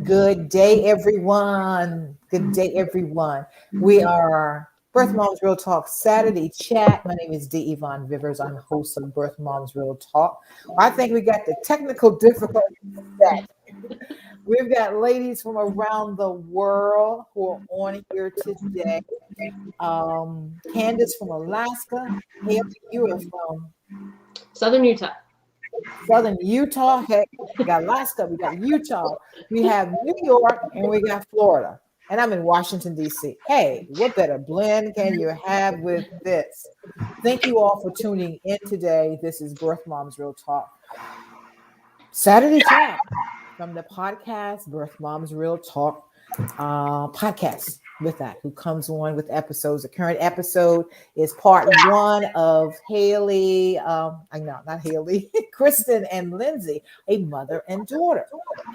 Good day, everyone. Good day, everyone. We are Birth Moms Real Talk Saturday chat. My name is D. Yvonne Rivers. I'm host of Birth Moms Real Talk. I think we got the technical difficulties set. We've got ladies from around the world who are on here today. Candace from Alaska. Haley, you are from Southern Utah. Southern Utah. Heck, we got Alaska, we got Utah, we have New York, and we got Florida. And I'm in Washington, D.C. Hey, what better blend can you have with this? Thank you all for tuning in today. This is Birth Moms Real Talk Saturday chat from the podcast, Birth Moms Real Talk podcast. With that, who comes on with episodes. The current episode is part one of Haley, I know, not Haley, Kristen and Lindsay, a mother and daughter.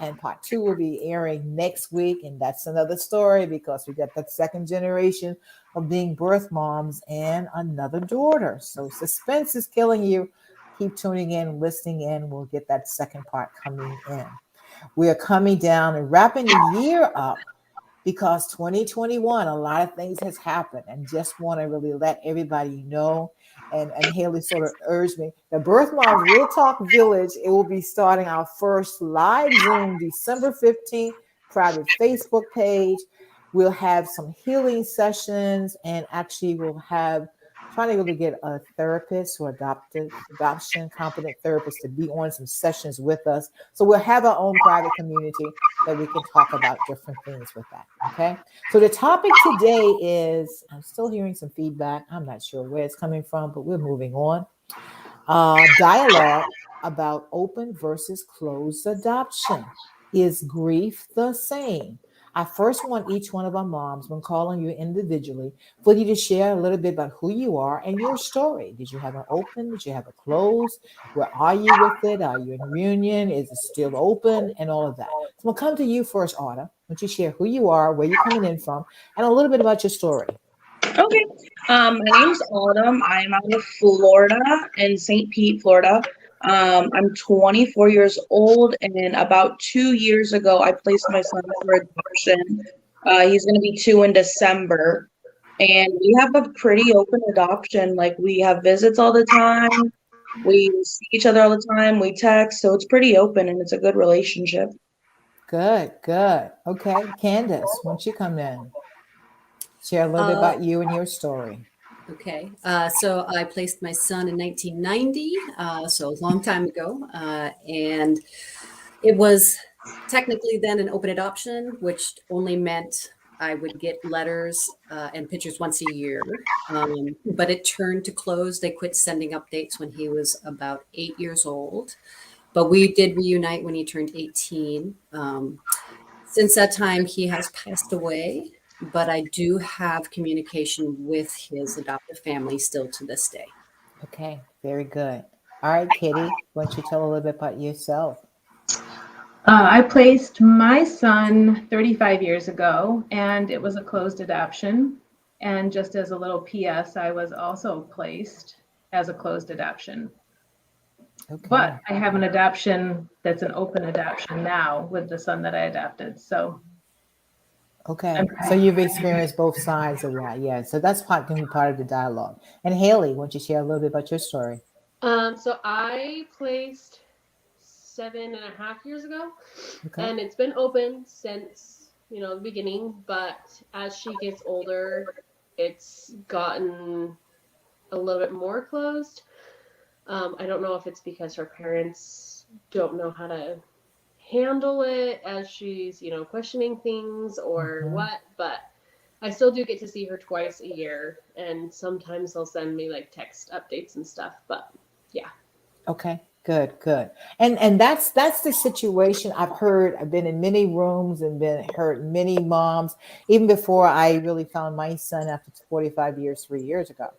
And part two will be airing next week. And that's another story because we got that second generation of being birth moms and another daughter. So suspense is killing you. Keep tuning in, listening in. We'll get that second part coming in. We are coming down and wrapping the year up because 2021, a lot of things has happened, and just want to really let everybody know. And Haley sort of urged me, the Birth Moms Real Talk Village, it will be starting our first live Zoom December 15th, private Facebook page. We'll have some healing sessions, and actually we'll have trying to really get a therapist or adoption competent therapist to be on some sessions with us. So we'll have our own private community that we can talk about different things with that. Okay. So the topic today is, I'm still hearing some feedback. I'm not sure where it's coming from, but we're moving on. Dialogue about open versus closed adoption. Is grief the same? I first want each one of our moms, when calling you individually, for you to share a little bit about who you are and your story. Did you have an open? Did you have a closed? Where are you with it? Are you in reunion? Is it still open? And all of that. So we'll come to you first, Autumn. Why don't you share who you are, where you're coming in from, and a little bit about your story. Okay. My name's Autumn. I'm out of Florida in St. Pete, Florida. I'm 24 years old, and about 2 years ago, I placed my son for adoption. He's going to be 2 in December, and we have a pretty open adoption. Like, we have visits all the time, we see each other all the time, we text, so it's pretty open, and it's a good relationship. Good, good. Okay, Candace, why don't you come in? Share a little bit about you and your story. Okay, so I placed my son in 1990, so a long time ago, and it was technically then an open adoption, which only meant I would get letters and pictures once a year. But it turned to closed. They quit sending updates when he was about 8 years old. But we did reunite when he turned 18. Since that time, he has passed away, but I do have communication with his adoptive family still to this day. Okay, very good. All right, Kitty, why don't you tell a little bit about yourself? I placed my son 35 years ago, and it was a closed adoption. And just as a little PS, I was also placed as a closed adoption. Okay. But I have an adoption that's an open adoption now with the son that I adopted. So. Okay, so you've experienced both sides of that, yeah. So that's going to be part of the dialogue. And Haley, why don't you share a little bit about your story? So I placed 7.5 years ago, and it's been open since the beginning. But as she gets older, it's gotten a little bit more closed. I don't know if it's because her parents don't know how to handle it as she's questioning things or what, but I still do get to see her twice a year, and sometimes they'll send me like text updates and stuff, but yeah. Okay, good. And that's the situation I've been in many rooms and heard many moms, even before I really found my son after 45 years 3 years ago,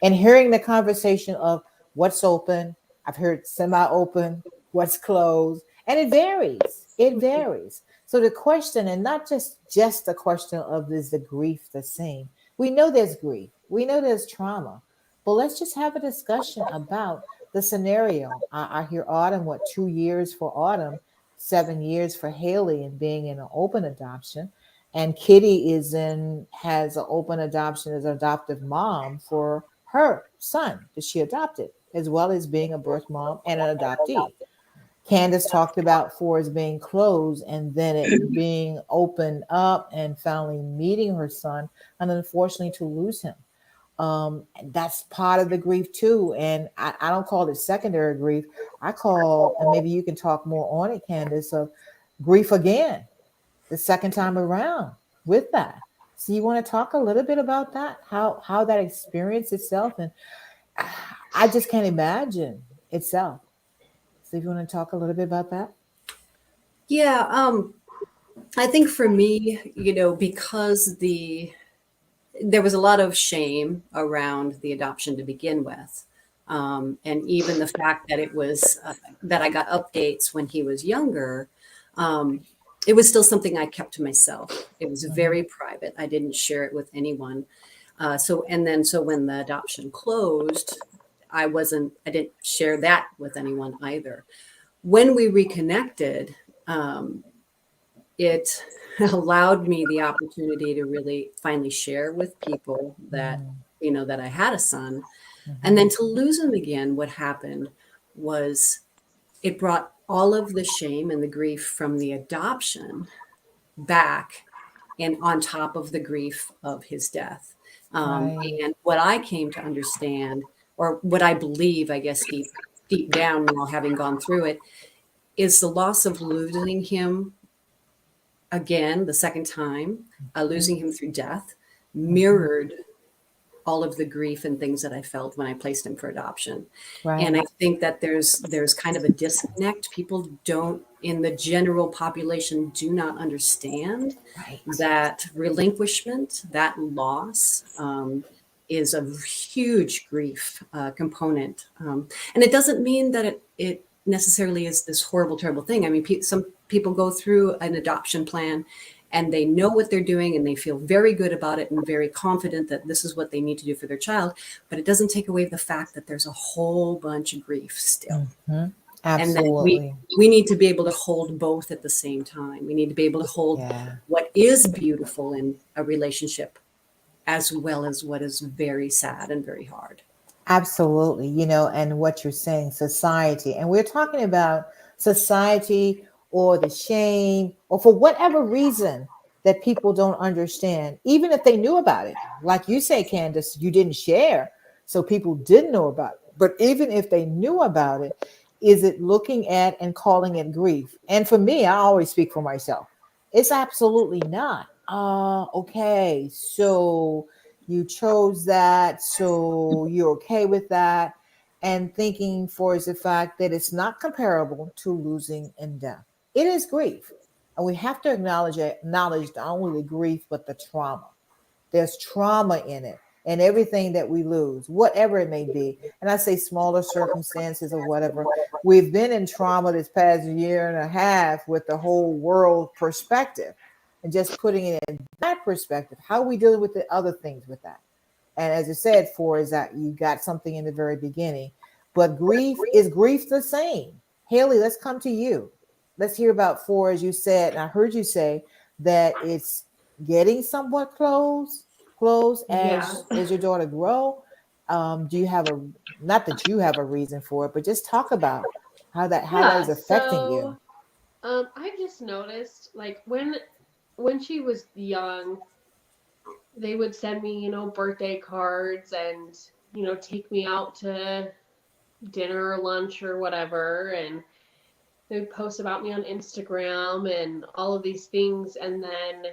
and hearing the conversation of what's open. I've heard semi-open, what's closed. And it varies. So the question, and not just the question of, is the grief the same? We know there's grief. We know there's trauma. But let's just have a discussion about the scenario. I hear Autumn, 2 years for Autumn, 7 years for Haley, and being in an open adoption. And Kitty has an open adoption as an adoptive mom for her son that she adopted, as well as being a birth mom and an adoptee. Candace talked about Forest being closed and then it being opened up and finally meeting her son, and unfortunately to lose him. That's part of the grief too. And I don't call it secondary grief. I call, and maybe you can talk more on it, Candace, of grief again, the second time around with that. So you want to talk a little bit about that, how that experience itself, and I just can't imagine itself. So if you want to talk a little bit about that. Yeah, I think for me, because there was a lot of shame around the adoption to begin with. And even the fact that it was that I got updates when he was younger, it was still something I kept to myself. It was very private. I didn't share it with anyone. So when the adoption closed, I didn't share that with anyone either. When we reconnected, it allowed me the opportunity to really finally share with people that, that I had a son. And then to lose him again, what happened was it brought all of the shame and the grief from the adoption back and on top of the grief of his death. Right. And what I came to understand, or what I believe, I guess, deep down, while having gone through it, is the loss of losing him again, the second time, losing him through death, mirrored all of the grief and things that I felt when I placed him for adoption. Right. And I think that there's kind of a disconnect. People in the general population, do not understand that relinquishment, that loss, is a huge grief component. And it doesn't mean that it necessarily is this horrible, terrible thing. I mean, some people go through an adoption plan and they know what they're doing and they feel very good about it and very confident that this is what they need to do for their child. But it doesn't take away the fact that there's a whole bunch of grief still. Absolutely. And that we need to be able to hold both at the same time. We need to be able to hold what is beautiful in a relationship as well as what is very sad and very hard. Absolutely. And what you're saying, society, and we're talking about society or the shame or for whatever reason that people don't understand, even if they knew about it. Like you say, Candace, you didn't share, so people didn't know about it. But even if they knew about it, is it looking at and calling it grief? And for me, I always speak for myself. It's absolutely not. Okay, so you chose that, so you're okay with that, and thinking for is the fact that it's not comparable to losing and death. It is grief, and we have to acknowledge not only the grief but the trauma. There's trauma in it, and everything that we lose, whatever it may be. And I say smaller circumstances or whatever. We've been in trauma this past year and a half with the whole world perspective. And just putting it in that perspective, how are we dealing with the other things with that? And as I said, is that you got something in the very beginning, but grief the same. Haley, let's come to you. Let's hear about as you said, and I heard you say that it's getting somewhat close as your daughter grow. Do you have not that you have a reason for it, but just talk about how that is affecting you. I just noticed, like, when she was young, they would send me, birthday cards and, take me out to dinner or lunch or whatever. And they would post about me on Instagram and all of these things. And then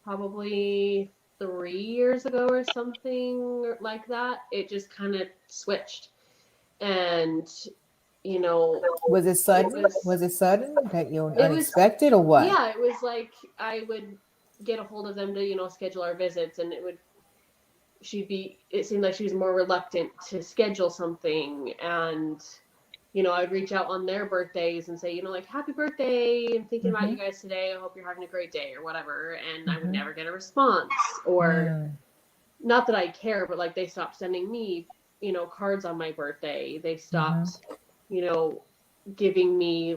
probably 3 years ago or something like that, it just kind of switched. And, was it sudden? Was it sudden that you unexpected or what? Yeah, it was like I would get a hold of them to, schedule our visits, and it seemed like she was more reluctant to schedule something. And, I'd reach out on their birthdays and say, like, happy birthday, I'm thinking about you guys today, I hope you're having a great day or whatever. And I would never get a response, or not that I care, but like they stopped sending me cards on my birthday. They stopped, giving me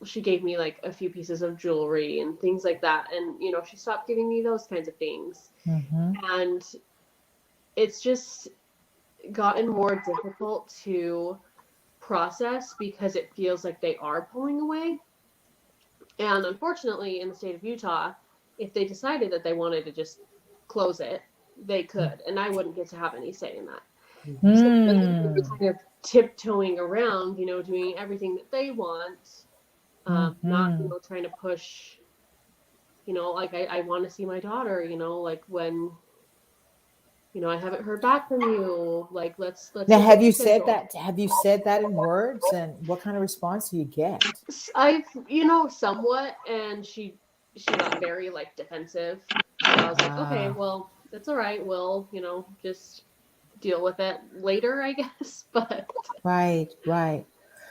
she gave me like a few pieces of jewelry and things like that. And, she stopped giving me those kinds of things. And it's just gotten more difficult to process because it feels like they are pulling away. And unfortunately, in the state of Utah, if they decided that they wanted to just close it, they could, and I wouldn't get to have any say in that. So we're kind of tiptoeing around, doing everything that they want, not, trying to push, like I want to see my daughter, like when, I haven't heard back from you, like let's Now, get have you the said schedule. that? Have you said that in words? And what kind of response do you get? I've, somewhat, and she got very like defensive. So I was like, okay, well, that's all right. We'll, just deal with it later, I guess. But Right.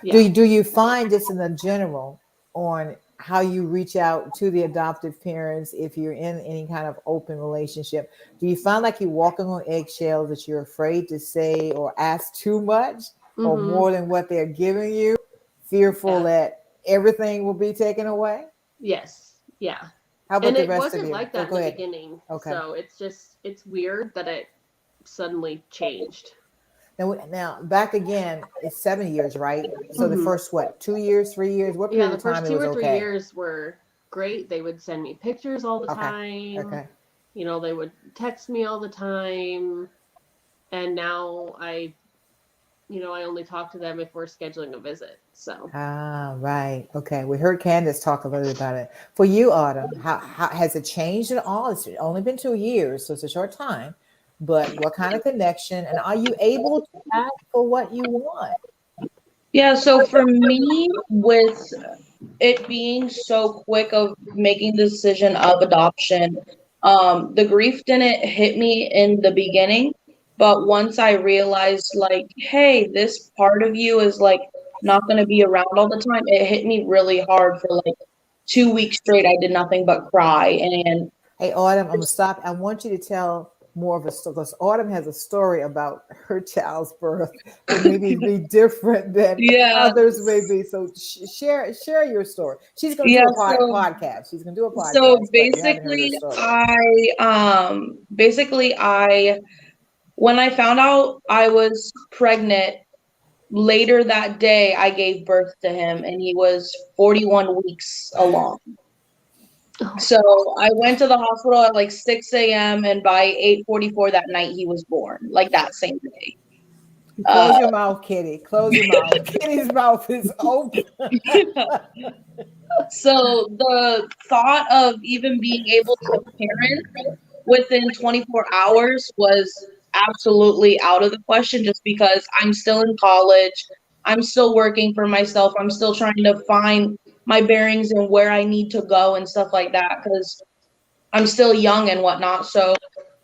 yeah. Do you find this in the general on how you reach out to the adoptive parents if you're in any kind of open relationship? Do you find like you're walking on eggshells, that you're afraid to say or ask too much or more than what they're giving you, fearful that everything will be taken away? Yes. Yeah. How about And the it rest of wasn't you? like that Go in the ahead. beginning. Okay. So it's weird that it suddenly changed. Now back again, it's 7 years, right? So the first 2 years, 3 years, what Yeah, period the of time first it 2 was or 3 okay? years were great. They would send me pictures all the time. Okay. They would text me all the time. And now I only talk to them if we're scheduling a visit. So. Right. Okay. We heard Candace talk a little bit about it. For you, Autumn, how has it changed at all? It's only been 2 years, so it's a short time. But what kind of connection, and are you able to ask for what you want? Yeah, so for me, with it being so quick of making the decision of adoption, the grief didn't hit me in the beginning, but once I realized, like, hey, this part of you is like not going to be around all the time, it hit me really hard for like 2 weeks straight. I did nothing but cry. And Hey, Autumn, I'm gonna stop. I want you to tell more of a story, because Autumn has a story about her child's birth that maybe be different than yeah, others may be. So share your story. She's gonna do yeah, a podcast. She's gonna do a so podcast, but you haven't heard her basically, story. I when I found out I was pregnant, later that day, I gave birth to him, and he was 41 weeks along. So I went to the hospital at like 6 a.m. and by 8:44 that night, he was born, like that same day. Close your mouth, Kitty. Close your mouth. Kitty's mouth is open. So the thought of even being able to parent within 24 hours was absolutely out of the question, just because I'm still in college. I'm still working for myself. I'm still trying to find my bearings and where I need to go and stuff like that, because I'm still young and whatnot. So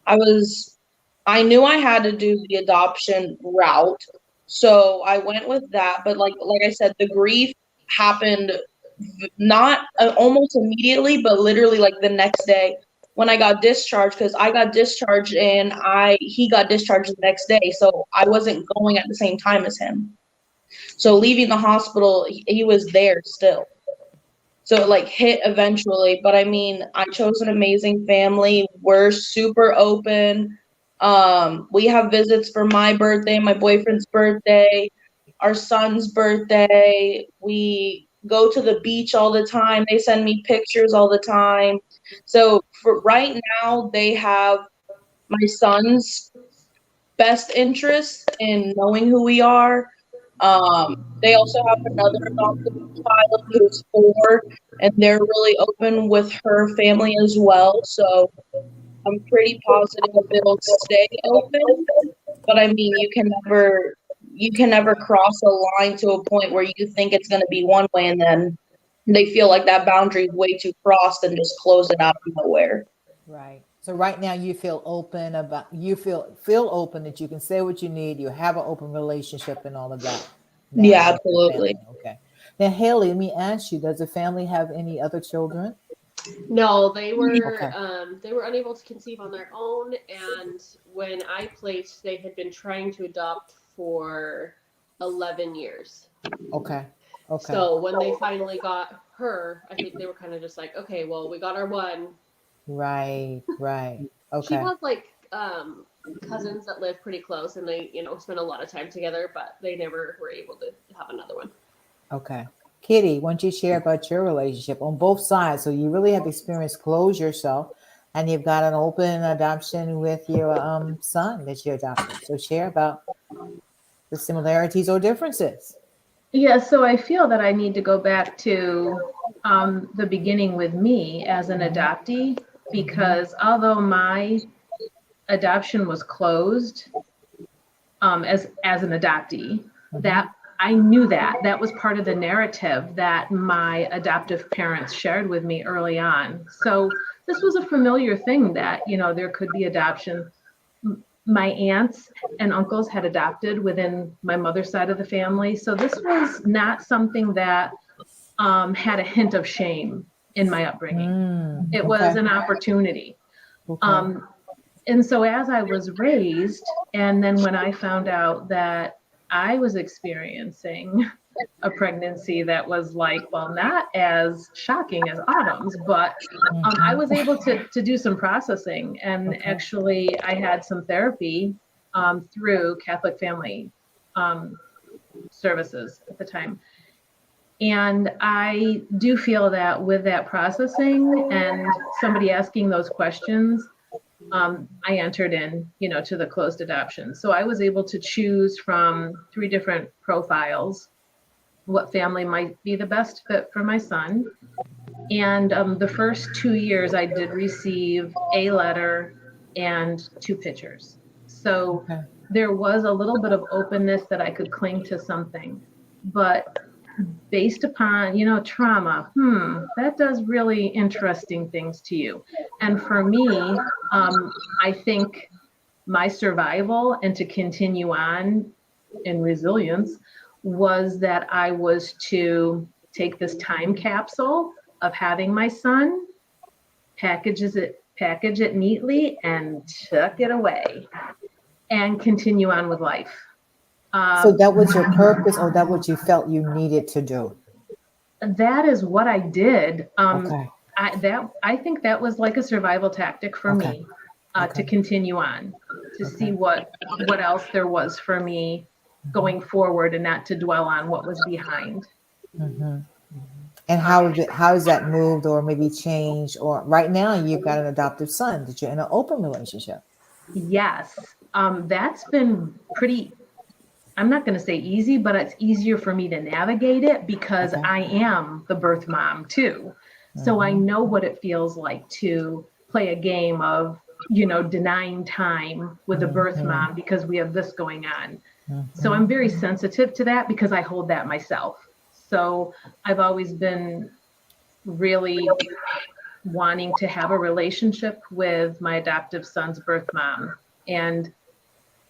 I knew I had to do the adoption route. So I went with that. But like I said, the grief happened not almost immediately, but literally like the next day when I got discharged, because I got discharged and he got discharged the next day. So I wasn't going at the same time as him. So leaving the hospital, he was there still. So it like hit eventually. But I mean, I chose an amazing family. We're super open. We have visits for my birthday, my boyfriend's birthday, our son's birthday. We go to the beach all the time. They send me pictures all the time. So for right now, they have my son's best interest in knowing who we are. They also have another adopted child who's 4, and they're really open with her family as well. So I'm pretty positive it'll stay open. But I mean, you can never cross a line to a point where you think it's going to be one way, and then they feel like that boundary is way too crossed and just close it out of nowhere. Right. So right now you feel open open that you can say what you need. You have an open relationship and all of that. Now Yeah, with the absolutely. family. Okay. Now, Haley, let me ask you: does the family have any other children? No, they were Okay. they were unable to conceive on their own, and when I placed, they had been trying to adopt for 11 years. Okay. Okay. So when they finally got her, I think they were kind of just like, okay, well, we got our one. Right. Right. She Okay. has like cousins that live pretty close, and they spend a lot of time together, but they never were able to have another one. Okay. Kitty, why don't you share about your relationship on both sides? So you really have experienced close yourself, and you've got an open adoption with your son that you adopted. So share about the similarities or differences. Yeah, so I feel that I need to go back to the beginning with me as an adoptee, because although my adoption was closed as an adoptee, that I knew that was part of the narrative that my adoptive parents shared with me early on. So this was a familiar thing that, there could be adoption. My aunts and uncles had adopted within my mother's side of the family. So this was not something that had a hint of shame in my upbringing. It was Okay. an opportunity. Okay. And so as I was raised, and then when I found out that I was experiencing a pregnancy that was like, well, not as shocking as Autumn's, but I was able to do some processing. And Okay. actually, I had some therapy through Catholic Family Services at the time. And I do feel that with that processing and somebody asking those questions, I entered in, to the closed adoption. So I was able to choose from 3 different profiles what family might be the best fit for my son. And the first 2 years, I did receive a letter and 2 pictures. So Okay. there was a little bit of openness that I could cling to something. But based upon, trauma, that does really interesting things to you. And for me, I think my survival and to continue on in resilience was that I was to take this time capsule of having my son, package it neatly and tuck it away and continue on with life. So that was your purpose, or that what you felt you needed to do? That is what I did. Okay. I think that was like a survival tactic for Okay. me Okay. to continue on, to see what else there was for me going forward, and not to dwell on what was behind. And how has that moved or maybe changed? Or right now you've got an adoptive son that you're in an open relationship. Yes, that's been pretty. I'm not going to say easy, but it's easier for me to navigate it because Okay. I am the birth mom too. So I know what it feels like to play a game of, denying time with the birth mom because we have this going on. So I'm very sensitive to that because I hold that myself. So I've always been really wanting to have a relationship with my adoptive son's birth mom, and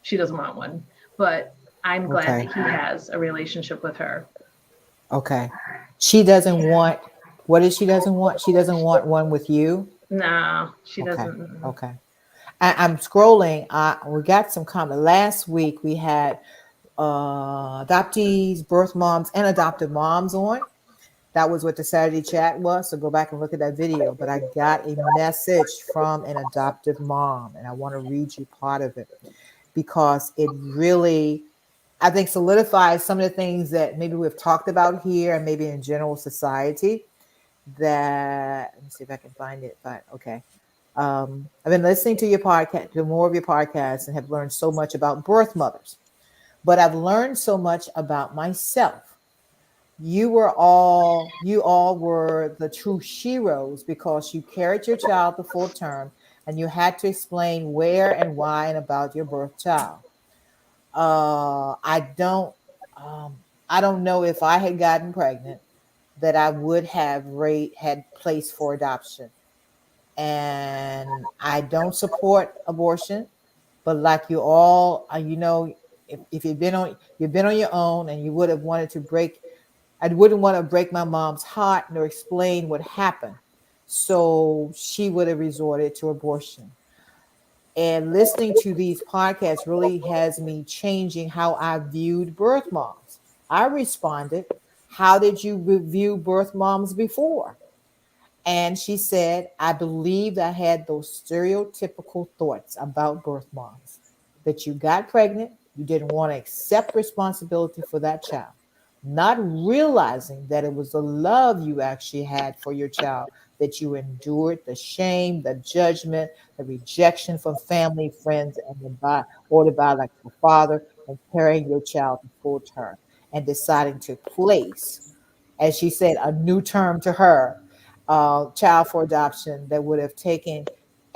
she doesn't want one, but I'm glad Okay. that he has a relationship with her. Okay. She doesn't want, what is she doesn't want? She doesn't want one with you? No, she Okay. doesn't. Okay. I'm scrolling. We got some comment. Last week we had adoptees, birth moms, and adoptive moms on. That was what the Saturday chat was. So go back and look at that video. But I got a message from an adoptive mom, and I want to read you part of it because it really, I think, solidifies some of the things that maybe we've talked about here and maybe in general society. That, let me see if I can find it. But okay. I've been listening to your podcast, to more of your podcasts, and have learned so much about birth mothers. But I've learned so much about myself. You all were the true sheroes because you carried your child the full term and you had to explain where and why and about your birth child. I don't know if I had gotten pregnant that I would have had placed for adoption. And I don't support abortion, but like you all, if you've been on your own, and you would have wanted to break, I wouldn't want to break my mom's heart nor explain what happened. So she would have resorted to abortion. And listening to these podcasts really has me changing how I viewed birth moms. I responded, how did you view birth moms before? And she said, I believed I had those stereotypical thoughts about birth moms, that you got pregnant, you didn't want to accept responsibility for that child, not realizing that it was the love you actually had for your child, that you endured the shame, the judgment, the rejection from family, friends, and the biological father, and carrying your child to full term and deciding to place, as she said, a new term to her, child for adoption that would have taken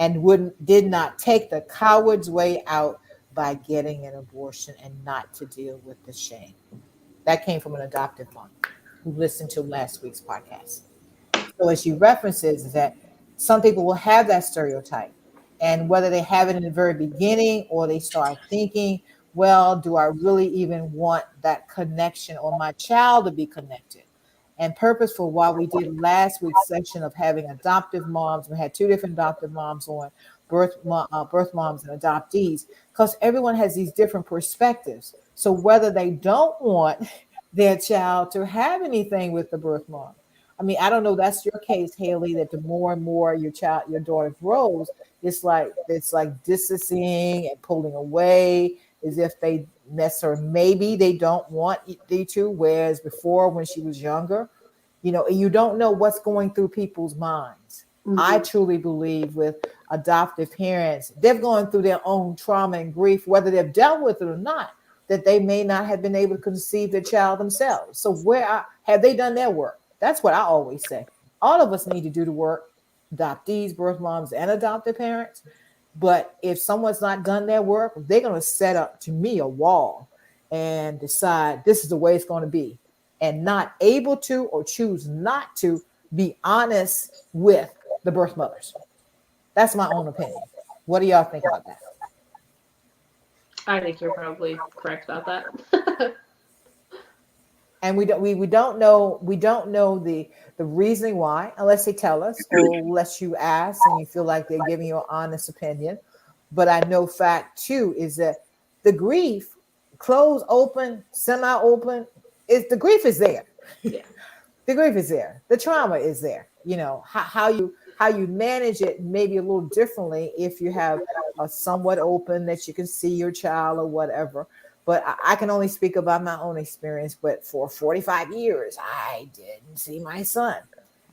and wouldn't did not take the coward's way out by getting an abortion and not to deal with the shame. That came from an adoptive mom who listened to last week's podcast. So as she references is that some people will have that stereotype, and whether they have it in the very beginning or they start thinking, well, do I really even want that connection or my child to be connected? And purposeful, while we did last week's section of having adoptive moms, we had two different adoptive moms on birth moms and adoptees, because everyone has these different perspectives. So whether they don't want their child to have anything with the birth mom, I mean, I don't know. That's your case, Haley. That the more and more your daughter grows, it's like distancing and pulling away, as if they necessarily maybe they don't want you to. Whereas before, when she was younger, you don't know what's going through people's minds. Mm-hmm. I truly believe with adoptive parents, they've gone through their own trauma and grief, whether they've dealt with it or not, that they may not have been able to conceive their child themselves. So have they done their work? That's what I always say. All of us need to do the work, adoptees, birth moms, and adoptive parents. But if someone's not done their work, they're going to set up, to me, a wall and decide this is the way it's going to be, and not able to or choose not to be honest with the birth mothers. That's my own opinion. What do y'all think about that? I think you're probably correct about that. And we don't know the reasoning why, unless they tell us or unless you ask and you feel like they're giving you an honest opinion. But I know fact too is that the grief, closed, open, semi-open, the grief is there. Yeah. The grief is there. The trauma is there. How you manage it maybe a little differently if you have a somewhat open that you can see your child or whatever. But I can only speak about my own experience. But for 45 years, I didn't see my son.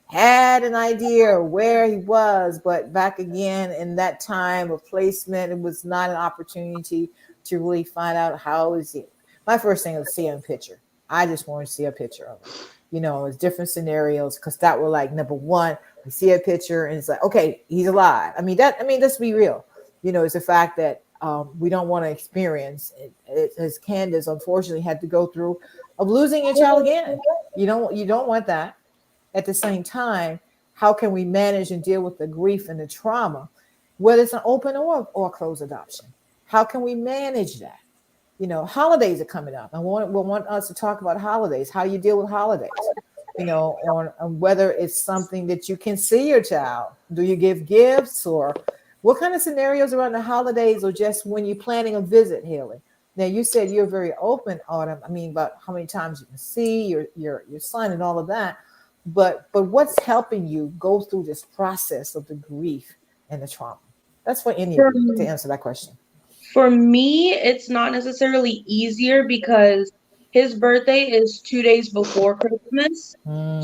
Had an idea where he was, but back again in that time of placement, it was not an opportunity to really find out how is he. My first thing was seeing a picture. I just wanted to see a picture of him. It's different scenarios, because that were like, number one, we see a picture and it's like, okay, he's alive. Let's be real. It's the fact that we don't want to experience it, as Candace unfortunately had to go through, of losing your child again. You don't want that. At the same time, how can we manage and deal with the grief and the trauma, whether it's an open or closed adoption? How can we manage that? Holidays are coming up, and we'll want us to talk about holidays, how you deal with holidays, on whether it's something that you can see your child. Do you give gifts, or what kind of scenarios around the holidays, or just when you're planning a visit, Haley? Now, you said you're very open, Autumn. About how many times you can see your son and all of that. But what's helping you go through this process of the grief and the trauma? That's for any of you to answer that question. For me, it's not necessarily easier because his birthday is 2 days before Christmas.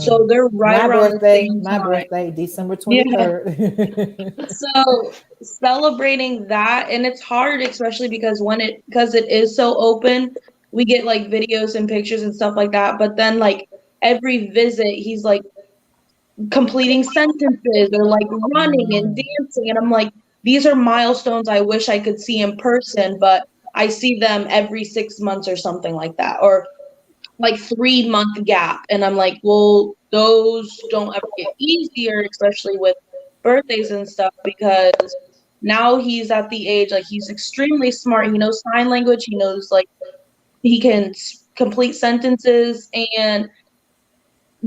So they're right around the same time. My birthday, December 23rd. Yeah. So celebrating that, and it's hard, especially because it is so open, we get like videos and pictures and stuff like that. But then like every visit, he's like completing sentences or like running and dancing. And I'm like, these are milestones I wish I could see in person, but I see them every 6 months or something like that, or like 3 month gap. And I'm like, well, those don't ever get easier, especially with birthdays and stuff, because now he's at the age, like he's extremely smart. He knows sign language. He knows like he can complete sentences, and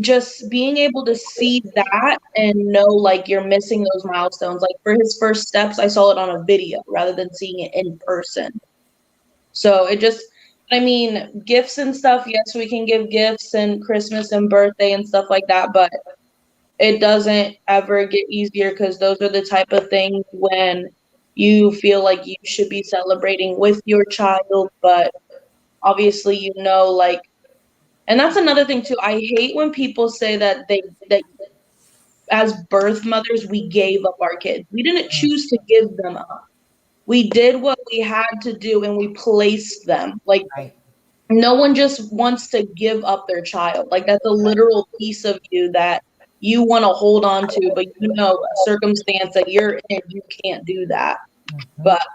just being able to see that and know like you're missing those milestones. Like for his first steps, I saw it on a video rather than seeing it in person. So it just, I mean, gifts and stuff, yes, we can give gifts and Christmas and birthday and stuff like that, but it doesn't ever get easier because those are the type of things when you feel like you should be celebrating with your child, but obviously, like, and that's another thing too. I hate when people say that that as birth mothers, we gave up our kids. We didn't choose to give them up. We did what we had to do and we placed them. Like, Right. no one just wants to give up their child. Like, that's a literal piece of you that you want to hold on to, but a circumstance that you're in, you can't do that. Mhm. But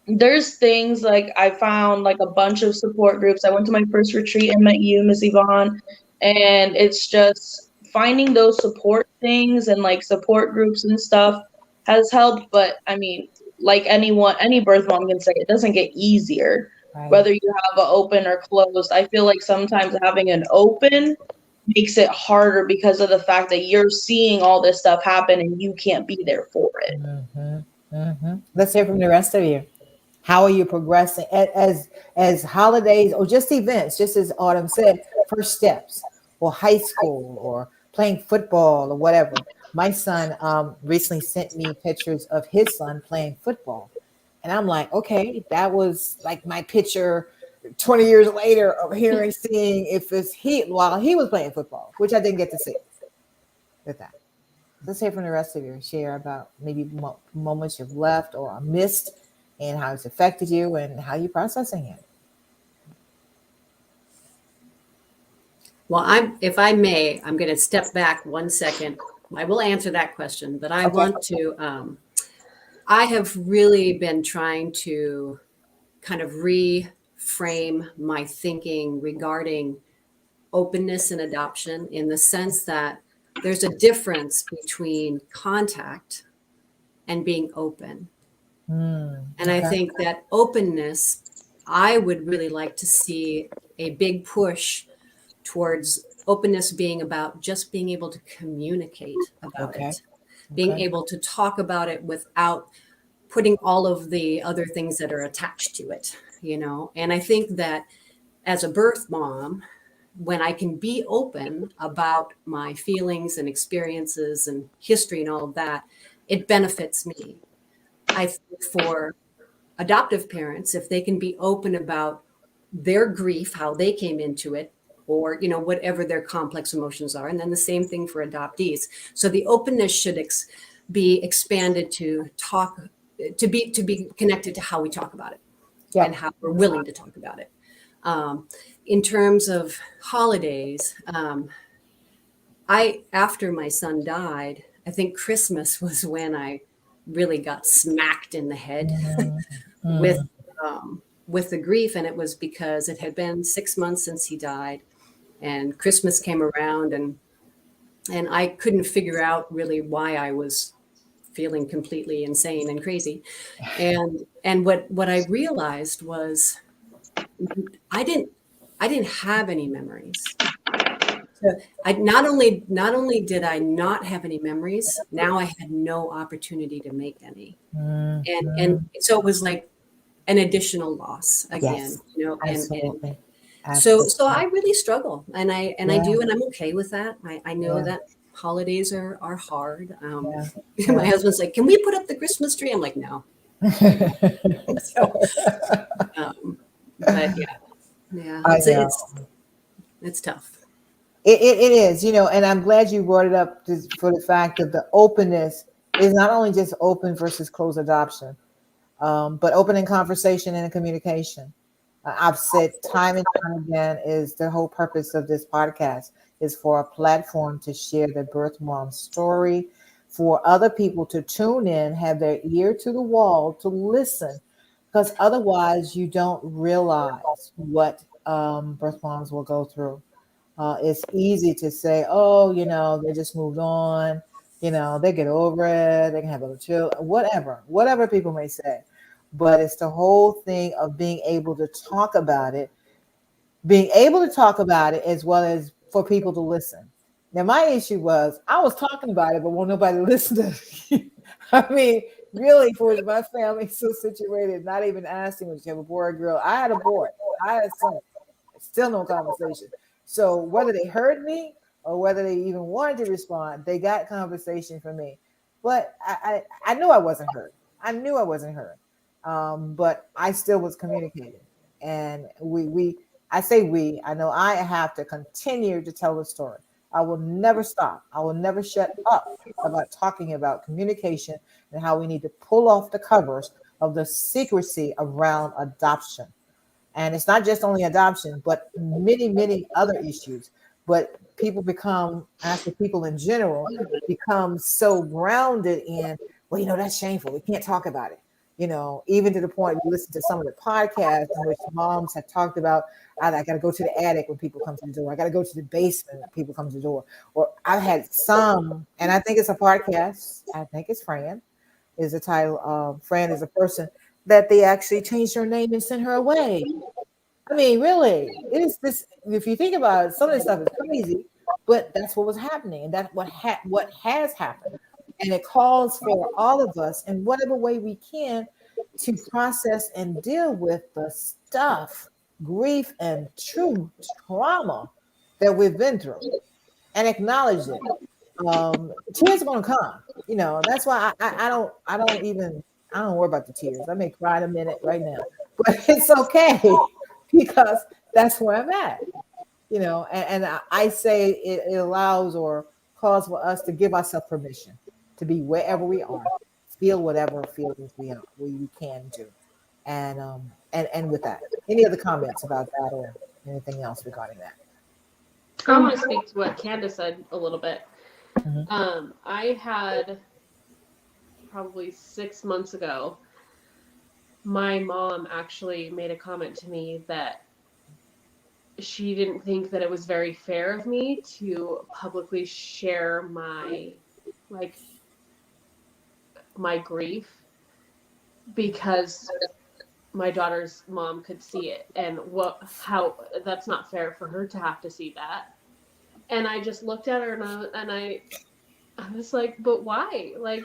there's things like I found like a bunch of support groups. I went to my first retreat and met you, Miss Yvonne, and it's just finding those support things and like support groups and stuff has helped. But I mean, like any birth mom can say, it doesn't get easier Right. whether you have an open or closed. I feel like sometimes having an open makes it harder because of the fact that you're seeing all this stuff happen and you can't be there for it. Let's hear from the rest of you. How are you progressing as holidays or just events, just as Autumn said, first steps or high school or playing football or whatever? My son recently sent me pictures of his son playing football. And I'm like, okay, that was like my picture 20 years later of hearing, seeing if it's while he was playing football, which I didn't get to see with that. Let's hear from the rest of you. Share about maybe moments you've left or missed and how it's affected you and how you're processing it. Well, if I may, I'm going to step back 1 second. I will answer that question, but I want to, I have really been trying to kind of reframe my thinking regarding openness and adoption in the sense that there's a difference between contact and being open. And I think that openness, I would really like to see a big push towards openness being about just being able to communicate about it, being able to talk about it without putting all of the other things that are attached to it, And I think that as a birth mom, when I can be open about my feelings and experiences and history and all of that, it benefits me. I think for adoptive parents, if they can be open about their grief, how they came into it, or whatever their complex emotions are, and then the same thing for adoptees. So the openness should be expanded to be connected to how we talk about it and how we're willing to talk about it. In terms of holidays, after my son died, I think Christmas was when I really got smacked in the head with the grief. And it was because it had been 6 months since he died and Christmas came around and I couldn't figure out really why I was feeling completely insane and crazy. And what I realized was I didn't have any memories. So I not only did I not have any memories, now I had no opportunity to make any. And so it was like an additional loss again, Absolutely. So I really struggle and I do, and I'm okay with that. I know that holidays are hard. My husband's like, can we put up the Christmas tree? I'm like, no. But it's tough. It is, and I'm glad you brought it up for the fact that the openness is not only just open versus closed adoption, but open in conversation and in communication. I've said time and time again is the whole purpose of this podcast is for a platform to share the birth mom story, for other people to tune in, have their ear to the wall to listen, because otherwise you don't realize what birth moms will go through. It's easy to say, oh, they just moved on, they get over it, they can have other children, whatever people may say. But it's the whole thing of being able to talk about it as well as for people to listen. Now, my issue was I was talking about it, but won't nobody listen to it. I mean, really, for my family so situated, not even asking if you have a boy or girl. I had a boy, I had a son, still no conversation. So whether they heard me or whether they even wanted to respond, they got conversation from me. But I knew I wasn't heard. I knew I wasn't heard. But I still was communicating. And I say we, I know I have to continue to tell the story. I will never stop. I will never shut up about talking about communication and how we need to pull off the covers of the secrecy around adoption. And it's not just only adoption, but many, many other issues. But people become, as the people in general, become so grounded in, well, that's shameful. We can't talk about it. Even to the point we listen to some of the podcasts in which moms have talked about, I got to go to the attic when people come to the door. I got to go to the basement when people come to the door. Or I've had some, and I think it's a podcast. I think it's Fran is the title. Fran is a person that they actually changed her name and sent her away. I mean, really, it is this. If you think about it, some of this stuff is crazy, but that's what was happening, and that's what has happened. And it calls for all of us in whatever way we can to process and deal with the stuff, grief and true trauma that we've been through and acknowledge it. Tears are going to come, that's why I don't worry about the tears. I may cry in a minute right now, but it's okay because that's where I'm at, and I say it allows or calls for us to give ourselves permission to be wherever we are, feel whatever feelings we can do. And with that, any other comments about that or anything else regarding that? I want to speak to what Candace said a little bit. Mm-hmm. I had probably 6 months ago, my mom actually made a comment to me that she didn't think that it was very fair of me to publicly share my grief because my daughter's mom could see it, and how that's not fair for her to have to see that. And I just looked at her and I was like, but why? Like,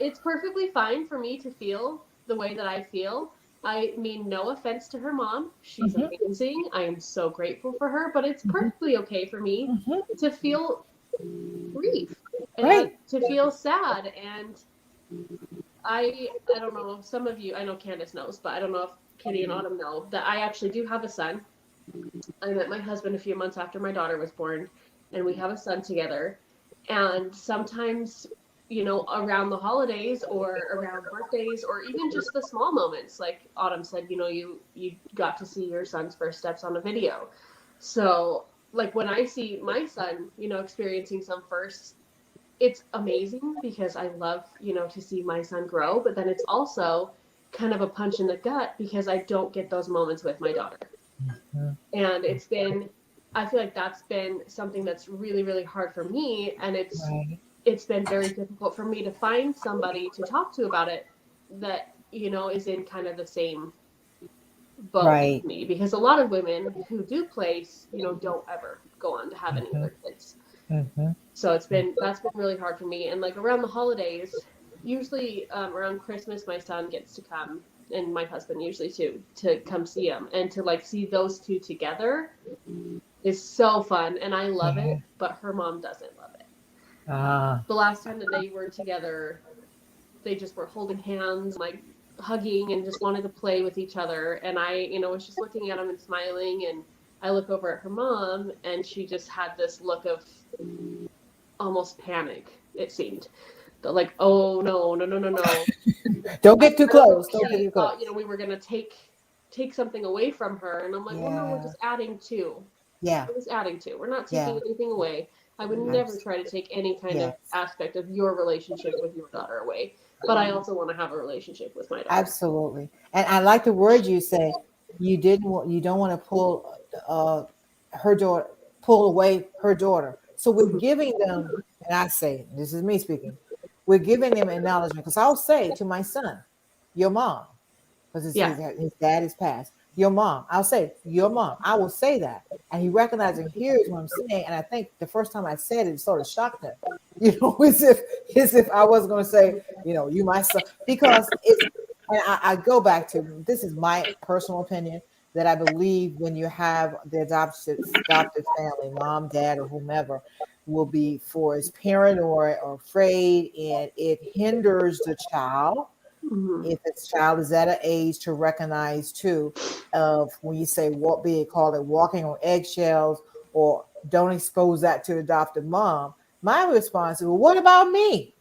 it's perfectly fine for me to feel the way that I feel. I mean, no offense to her mom. She's amazing. I am so grateful for her, but it's perfectly okay for me to feel grief and to feel sad. And I don't know, some of you, I know Candace knows, but I don't know if Kitty and Autumn know that I actually do have a son. I met my husband a few months after my daughter was born, and we have a son together. And sometimes, around the holidays or around birthdays or even just the small moments, like Autumn said, you got to see your son's first steps on a video. So like when I see my son, experiencing some firsts, it's amazing because I love, to see my son grow, but then it's also kind of a punch in the gut because I don't get those moments with my daughter. And I feel like that's been something that's really, really hard for me. And it's been very difficult for me to find somebody to talk to about it that, is in kind of the same boat with me, because a lot of women who do place, don't ever go on to have any other kids. So that's been really hard for me. And like around the holidays, usually around Christmas, my son gets to come, and my husband usually too, to come see him, and to like see those two together is so fun, and I love it, but her mom doesn't love it. The last time that they were together, they just were holding hands, like hugging, and just wanted to play with each other. And I, was just looking at him and smiling, and I look over at her mom, and she just had this look of almost panic, it seemed. Like, oh, no. Don't get too close. Don't get too close. We were going to take something away from her. And I'm like, well, no, we're just adding to. Yeah. We're just adding to. We're not taking anything away. I would never try to take any kind of aspect of your relationship with your daughter away. But I also want to have a relationship with my daughter. Absolutely. And I like the word you say. You don't want to pull away her daughter. So we're giving them, and I say, this is me speaking, we're giving them acknowledgement. Because I'll say to my son, your mom, because his dad is passed, Your mom. I'll say your mom. I will say that. And he recognized and hears what I'm saying. And I think the first time I said it, it sort of shocked him. As if I was going to say, you my son. Because it's, and I go back to, this is my personal opinion, that I believe when you have the adopted family, mom, dad, or whomever, will be for his parent or afraid, and it hinders the child. If its child is at an age to recognize too, of when you say what be called it walking on eggshells, or don't expose that to adopted mom. My response is, well, what about me?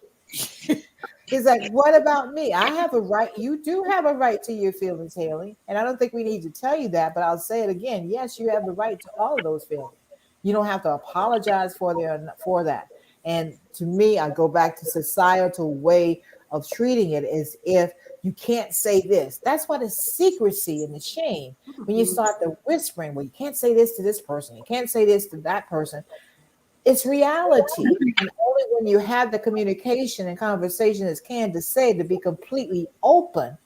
It's like, what about me? I have a right. You do have a right to your feelings, Haley. And I don't think we need to tell you that, but I'll say it again. Yes, you have the right to all of those feelings. You don't have to apologize for that. And to me, I go back to societal way of treating it as if you can't say this. That's why the secrecy and the shame. When you start the whispering, well, you can't say this to this person, you can't say this to that person. It's reality. And only when you have the communication and conversation, as Candace said, to be completely open,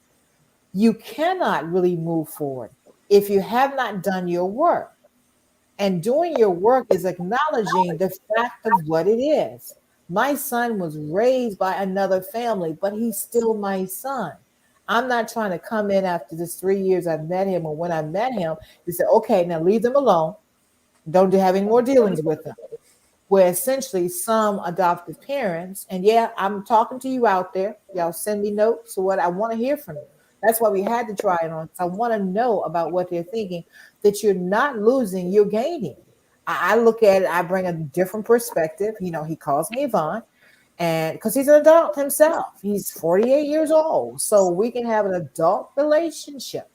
you cannot really move forward if you have not done your work. And doing your work is acknowledging the fact of what it is. My son was raised by another family, but he's still my son. I'm not trying to come in after this 3 years I've met him, or when I met him, to say, okay, now leave them alone. Don't have any more dealings with them. Where essentially some adoptive parents, and yeah, I'm talking to you out there. Y'all send me notes. So what I want to hear from you. That's why we had to try it on. I want to know about what they're thinking, that you're not losing, you're gaining. I look at it, I bring a different perspective. He calls me Yvonne, and because he's an adult himself, he's 48 years old. So we can have an adult relationship.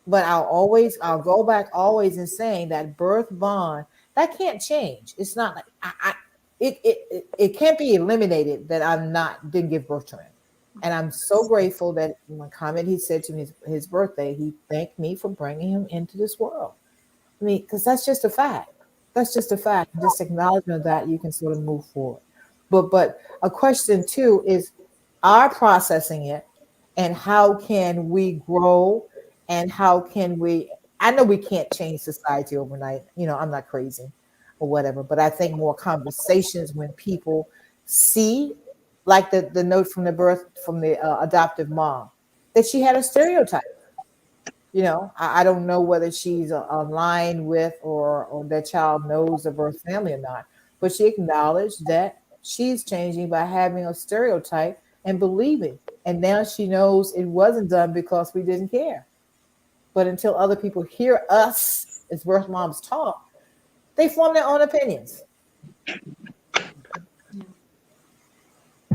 But I'll go back always in saying that birth bond, that can't change. It's not like it can't be eliminated that didn't give birth to him. And I'm so grateful that one comment he said to me, his birthday, he thanked me for bringing him into this world. I mean, because that's just a fact. That's just a fact. Just acknowledgement of that, you can sort of move forward. But a question too is our processing it, and how can we grow, and how can we, I know we can't change society overnight. I'm not crazy or whatever, but I think more conversations when people see, like the note from the adoptive mom, that she had a stereotype. I don't know whether she's aligned with or that child knows the birth family or not, but she acknowledged that she's changing by having a stereotype and believing. And now she knows it wasn't done because we didn't care. But until other people hear us as birth moms talk, they form their own opinions.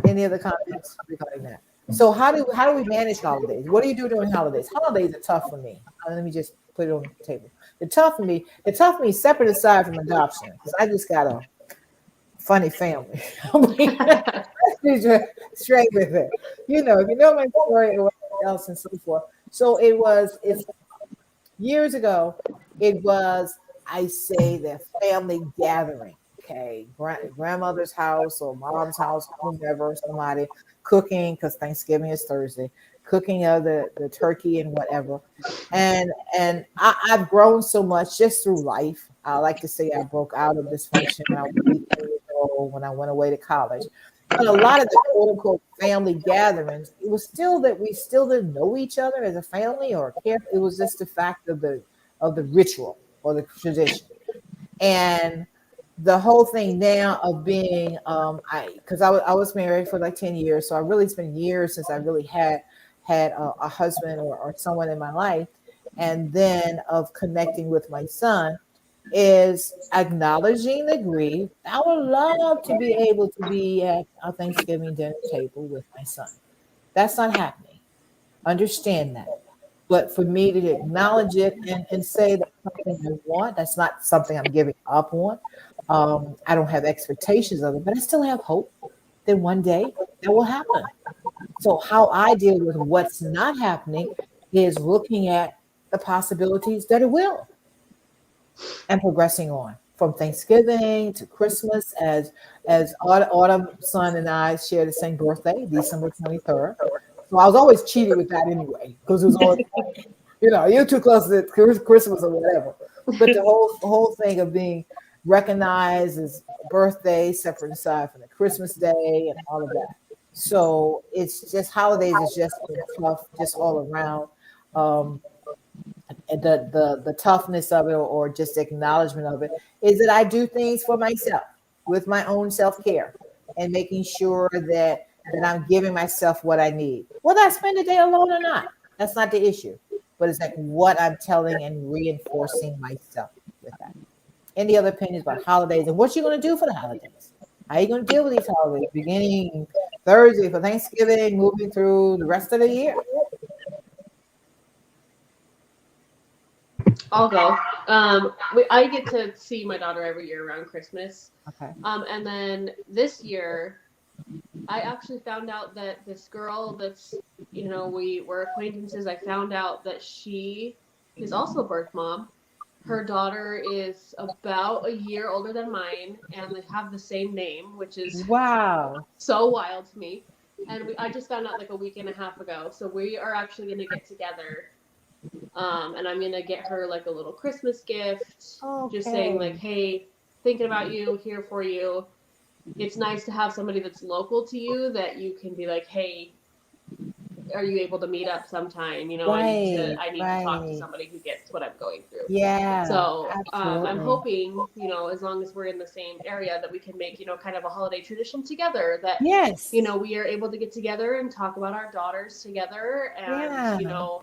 Any other comments regarding that? So how do we manage holidays? What do you do during holidays? Holidays are tough for me. Let me just put it on the table. They're tough for me, separate aside from adoption, because I just got a funny family. Straight with it. If you know my story or whatever else and so forth. So it's years ago, it was, I say, the family gathering. Okay, grandmother's house or mom's house, whomever, somebody cooking, because Thanksgiving is Thursday, cooking of the turkey and whatever. And I've grown so much just through life. I like to say I broke out of dysfunction when I was 18 years old, when I went away to college. But a lot of the quote unquote family gatherings, it was still that we still didn't know each other as a family or care. It was just the fact of the ritual or the tradition. And the whole thing now of being, because I was married for like 10 years, so it's been years since I really had a husband or someone in my life, and then of connecting with my son, is acknowledging the grief. I would love to be able to be at a Thanksgiving dinner table with my son. That's not happening. Understand that. But for me to acknowledge it and say that's something I want, that's not something I'm giving up on. I don't have expectations of it, but I still have hope that one day that will happen. So how I deal with what's not happening is looking at the possibilities that it will and progressing on from Thanksgiving to Christmas, as Autumn son and I share the same birthday, December 23rd. So I was always cheated with that anyway, because it you're too close to Christmas or whatever. But the whole thing of being recognized as birthday separate and aside from the Christmas day and all of that. So it's just holidays is just been tough, just all around. And the toughness of it, or just acknowledgement of it, is that I do things for myself with my own self-care and making sure that I'm giving myself what I need. Whether I spend the day alone or not, that's not the issue. But it's like what I'm telling and reinforcing myself with that. Any other opinions about holidays and what you're going to do for the holidays? How are you going to deal with these holidays beginning Thursday for Thanksgiving, moving through the rest of the year? I'll go. I get to see my daughter every year around Christmas. Okay. And then this year, I actually found out that this girl that's, we were acquaintances. I found out that she is also a birth mom. Her daughter is about a year older than mine, and they have the same name, which is Wow. so wild to me. And I just found out like a week and a half ago. So we are actually going to get together. And I'm going to get her like a little Christmas gift. Okay. Just saying like, hey, thinking about you, here for you. It's nice to have somebody that's local to you that you can be like, hey, are you able to meet up sometime? I need to talk to somebody who gets what I'm going through. Yeah. So I'm absolutely. hoping, as long as we're in the same area, that we can make, kind of a holiday tradition together. That Yes. we are able to get together and talk about our daughters together, and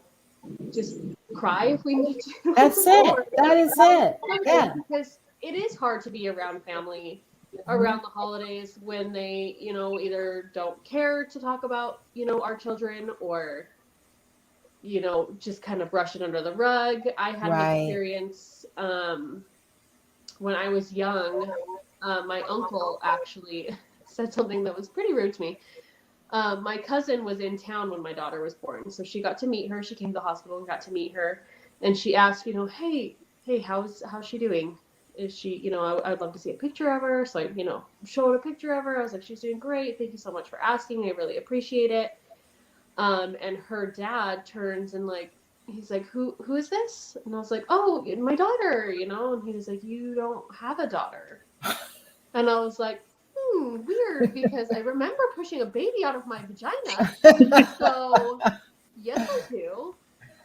just cry if we need to. That's it. That is it. Yeah. Because it is hard to be around family around the holidays when they, either don't care to talk about, our children, or, just kind of brush it under the rug. I had an experience when I was young. My uncle actually said something that was pretty rude to me. My cousin was in town when my daughter was born, so she got to meet her. She came to the hospital and got to meet her, and she asked, hey, how's she doing? Is she, I'd love to see a picture of her. So I, showed a picture of her. I was like, she's doing great. Thank you so much for asking. I really appreciate it. And her dad turns and he's like, who is this? And I was like, oh, my daughter, and he was like, you don't have a daughter. And I was like, weird, because I remember pushing a baby out of my vagina. So yes, I do.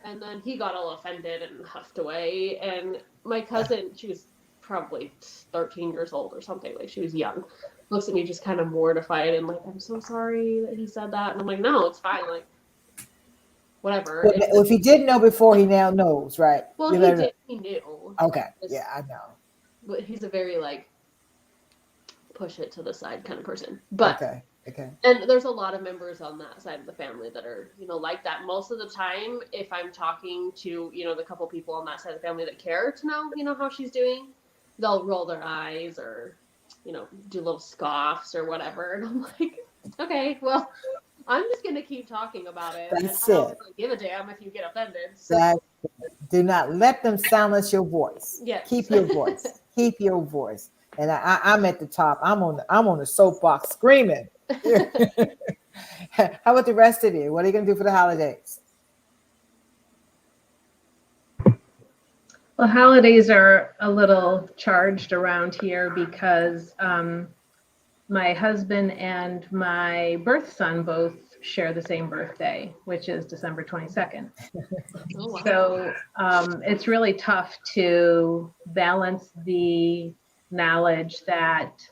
And then he got all offended and huffed away. And my cousin, she was probably 13 years old or something, like she was young, looks at me just kind of mortified and like, I'm so sorry that he said that. And I'm like, no, it's fine, like whatever. Well, if he didn't know before, he now knows, right? Well, he knew. Okay. Yeah, I know. But he's a very push it to the side kind of person. But okay. And there's a lot of members on that side of the family that are, like that. Most of the time, if I'm talking to, the couple people on that side of the family that care to know, how she's doing, they'll roll their eyes or, do little scoffs or whatever. And I'm like, okay, well, I'm just going to keep talking about it. That's I don't it. really give a damn if you get offended. So. Do not let them silence your voice. Yes. Keep your voice. Keep your voice. And I'm at the top. I'm on the soapbox screaming. How about the rest of you? What are you going to do for the holidays? Well, holidays are a little charged around here because my husband and my birth son both share the same birthday, which is December 22nd. Oh, wow. So it's really tough to balance the knowledge that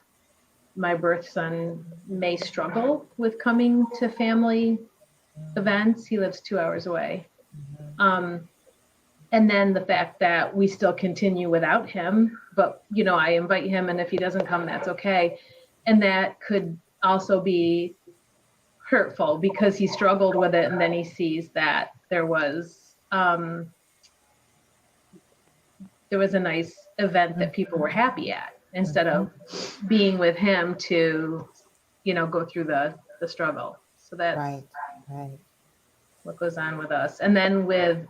my birth son may struggle with coming to family events. He lives 2 hours away. And then the fact that we still continue without him, but I invite him, and if he doesn't come, that's okay. And that could also be hurtful because he struggled with it, and then he sees that there was a nice event that people were happy at, instead of being with him to, go through the struggle. So that's Right. what goes on with us. And then with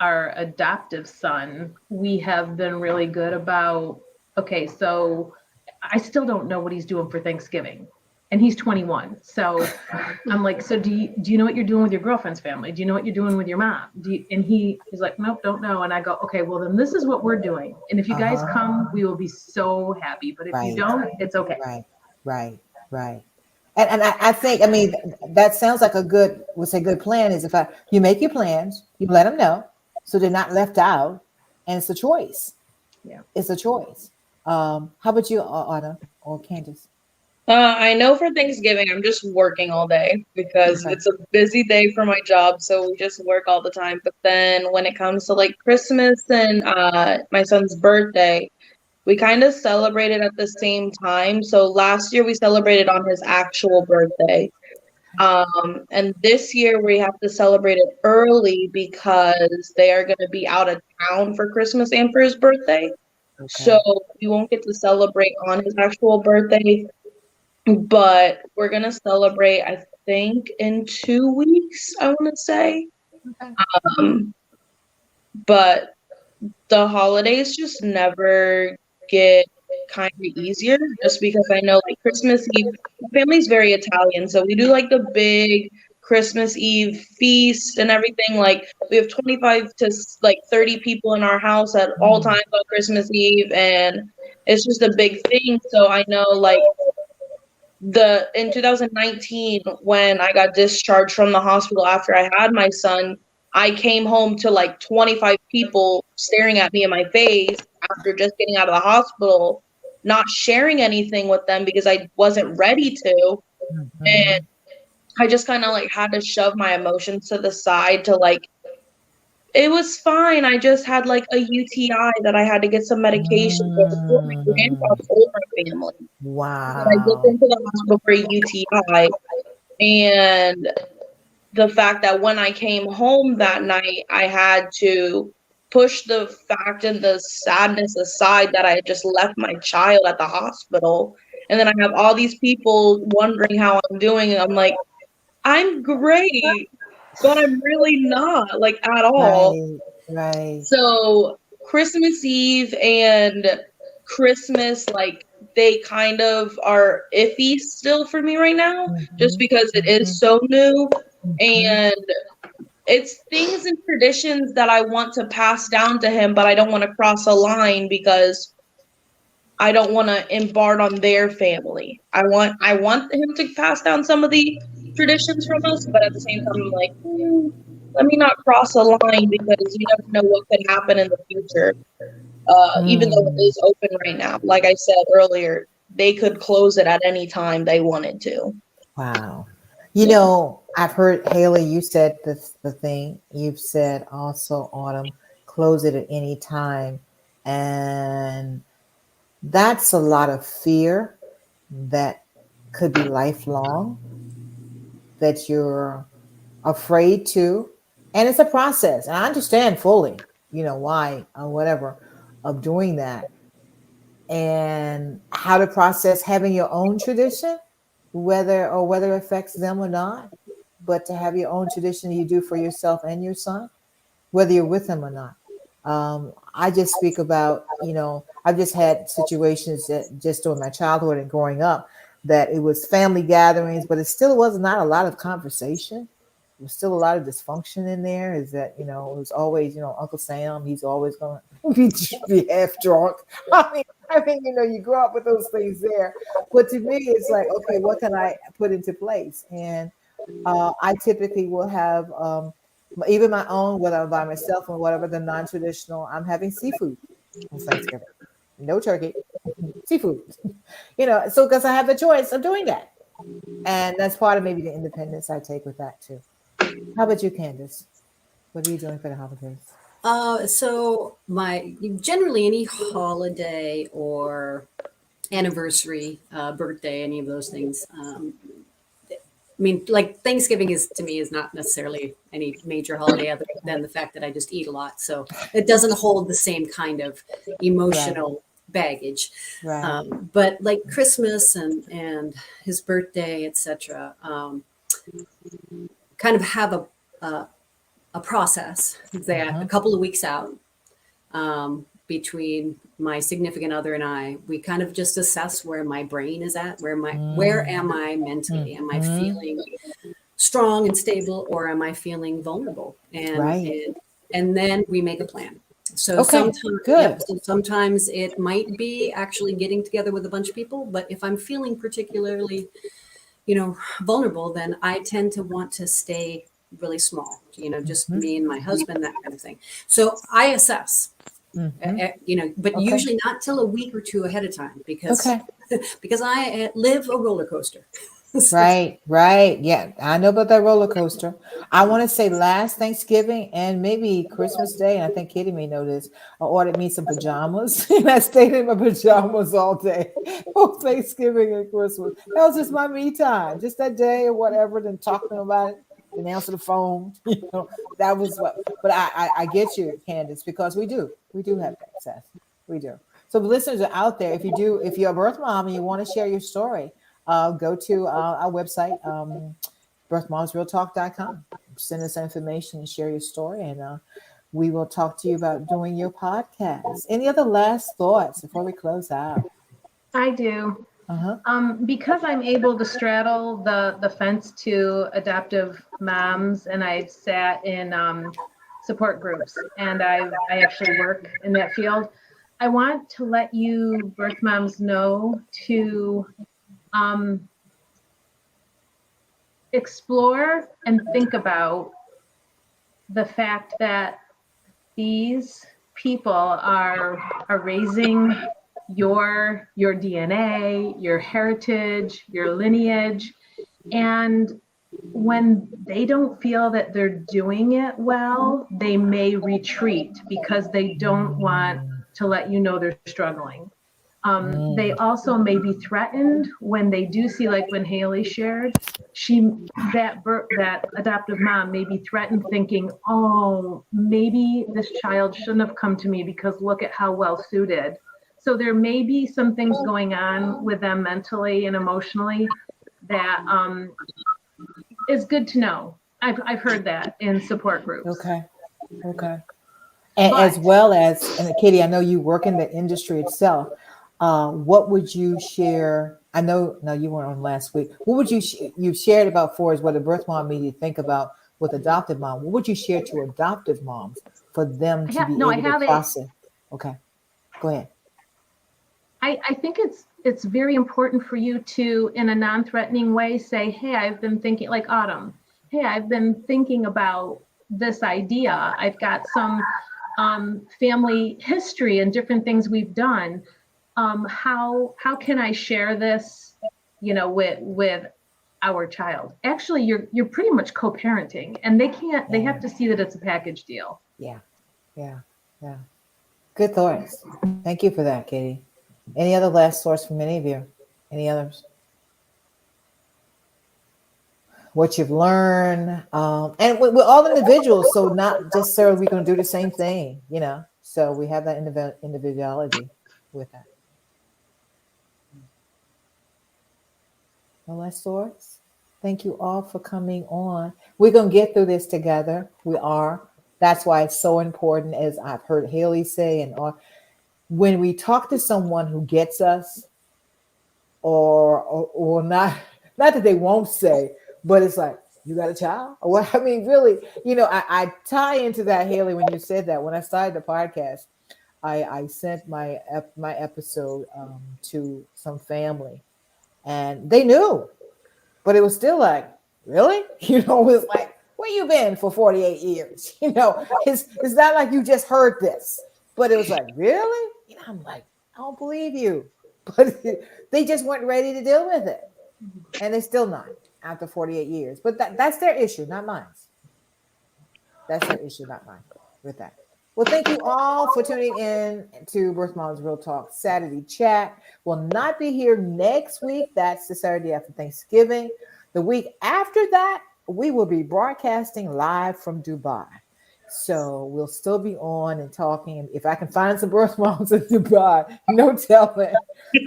our adoptive son, we have been really good about, okay, so I still don't know what he's doing for Thanksgiving. and he's 21. So I'm like, so do you know what you're doing with your girlfriend's family? Do you know what you're doing with your mom? And he's like, nope, don't know. And I go, okay, well then this is what we're doing. And if you guys come, we will be so happy. But if you don't, it's okay. Right. And I think, I mean, that sounds like a good, we'll say good plan is if you make your plans, you let them know so they're not left out, and it's a choice. Yeah. It's a choice. How about you, Anna or Candace? I know for Thanksgiving, I'm just working all day because Okay. it's a busy day for my job. So we just work all the time. But then when it comes to like Christmas and my son's birthday, we kind of celebrated at the same time. So last year we celebrated on his actual birthday. And this year we have to celebrate it early because they are going to be out of town for Christmas and for his birthday. Okay. So we won't get to celebrate on his actual birthday. But we're gonna celebrate, I think, in 2 weeks, I want to say. Okay. But the holidays just never get kind of easier, just because I know like Christmas Eve, my family's very Italian, so we do like the big Christmas Eve feast and everything. Like we have 25 to like 30 people in our house at all times on Christmas Eve, and it's just a big thing. So I know like in 2019 when I got discharged from the hospital after I had my son, I came home to like 25 people staring at me in my face after just getting out of the hospital, not sharing anything with them because I wasn't ready to. And I just kind of like had to shove my emotions to the side to like, it was fine. I just had like a UTI that I had to get some medication for before my grandpa told my family. Wow. I looked into the hospital for a UTI, and the fact that when I came home that night, I had to push the fact and the sadness aside that I had just left my child at the hospital. And then I have all these people wondering how I'm doing. And I'm like, I'm great, but I'm really not, like, at all. Right. So Christmas Eve and Christmas, like, they kind of are iffy still for me right now, just because it is so new. And it's things and traditions that I want to pass down to him, but I don't want to cross a line because I don't want to embark on their family. I want him to pass down some of the traditions from us, but at the same time, I'm like, let me not cross a line because you never know what could happen in the future. Even though it is open right now, like I said earlier, they could close it at any time they wanted to. Wow. You know, I've heard, Haley, you said the thing. You've said also, Autumn, close it at any time. And that's a lot of fear that could be lifelong, that you're afraid to. And it's a process. And I understand fully, why or whatever of doing that. And how to process having your own tradition, whether it affects them or not, but to have your own tradition you do for yourself and your son, whether you're with them or not. I just speak about, I've just had situations that just during my childhood and growing up that it was family gatherings, but it still was not a lot of conversation. There was still a lot of dysfunction in there. Is that, it was always, Uncle Sam, he's always going to be half drunk. I mean, you grow up with those things there. But to me, it's like, okay, what can I put into place? And I typically will have even my own, whether I'm by myself or whatever, the non-traditional, I'm having seafood on Thanksgiving. No turkey, seafood. So because I have the choice of doing that. And that's part of maybe the independence I take with that too. How about you, Candace? What are you doing for the holidays? So generally any holiday or anniversary, birthday, any of those things. I mean, like Thanksgiving to me is not necessarily any major holiday other than the fact that I just eat a lot. So it doesn't hold the same kind of emotional baggage. Right. But like Christmas and his birthday, etc., kind of have a process that a couple of weeks out between my significant other and I, we kind of just assess where my brain is at, where am I mentally? Am I feeling strong and stable, or am I feeling vulnerable? And then we make a plan. So sometimes it might be actually getting together with a bunch of people, but if I'm feeling particularly, vulnerable, then I tend to want to stay really small, just me and my husband, that kind of thing. So I assess, but usually not till a week or two ahead of time because I live a roller coaster. Right. Yeah, I know about that roller coaster. I want to say last Thanksgiving and maybe Christmas Day, and I think Kitty may know this. I ordered me some pajamas, and I stayed in my pajamas all day, both Thanksgiving and Christmas. That was just my me time, just that day or whatever. Then talking about it, and answer the phone. That was what. But I get you, Candace, because we do have access. We do. So the listeners are out there. If you're a birth mom and you want to share your story, go to our website, birthmomsrealtalk.com. Send us information and share your story, and we will talk to you about doing your podcast. Any other last thoughts before we close out? I do. Uh-huh. Because I'm able to straddle the fence to adoptive moms, and I've sat in support groups, and I actually work in that field. I want to let you birth moms know to explore and think about the fact that these people are raising your DNA, your heritage, your lineage, and when they don't feel that they're doing it well, they may retreat because they don't want to let you know they're struggling. They also may be threatened when they do see, like when Haley shared, that adoptive mom may be threatened, thinking, oh, maybe this child shouldn't have come to me because look at how well suited. So there may be some things going on with them mentally and emotionally that is good to know. I've heard that in support groups. Okay. And as well as, and Katie, I know you work in the industry itself. What would you share? I know, no, you weren't on last week. What would you shared about for us what a birth mom made you think about with adoptive mom? What would you share to adoptive moms for them to be able to process? Okay, go ahead. I think it's very important for you to, in a non-threatening way, say, hey, I've been thinking, like Autumn, hey, I've been thinking about this idea. I've got some family history and different things we've done. How can I share this, with our child? Actually, you're pretty much co-parenting, and they have to see that it's a package deal. Yeah. Good thoughts. Thank you for that, Katie. Any other last thoughts from any of you? Any others? What you've learned, and we're all individuals, so not necessarily we're going to do the same thing, So we have that individuality with that. No last thoughts? Thank you all for coming on. We're going to get through this together. We are. That's why it's so important, as I've heard Haley say, and when we talk to someone who gets us, or not that they won't say, but it's like, you got a child? Well, I mean, really, I tie into that, Haley, when you said that. When I started the podcast, I sent my episode to some family, and they knew, but it was still like, really? It was like, where you been for 48 years? It's not like you just heard this, but it was like, really? I'm like, I don't believe you. But they just weren't ready to deal with it. And they're still not after 48 years. But that's their issue, not mine. That's their issue, not mine with that. Well, thank you all for tuning in to Birth Moms Real Talk Saturday Chat. We'll not be here next week. That's the Saturday after Thanksgiving. The week after that, we will be broadcasting live from Dubai. So we'll still be on and talking. And if I can find some birth moms in Dubai, no telling.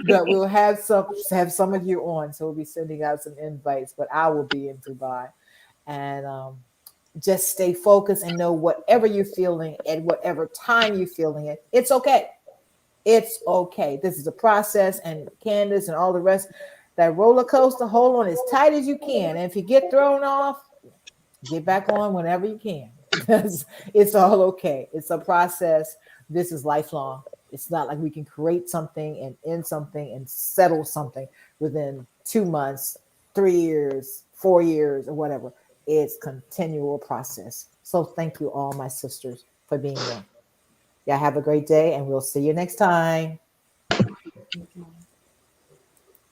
But we'll have some of you on. So we'll be sending out some invites. But I will be in Dubai. And just stay focused and know whatever you're feeling at whatever time you're feeling it, it's okay. It's okay. This is a process, and Candace and all the rest, that roller coaster, hold on as tight as you can. And if you get thrown off, get back on whenever you can. It's all okay. It's a process. This is lifelong. It's not like we can create something and end something and settle something within 2 months, 3 years, 4 years, or whatever. It's continual process. So thank you all, my sisters, for being here. Y'all have a great day, and we'll see you next time. Thank you.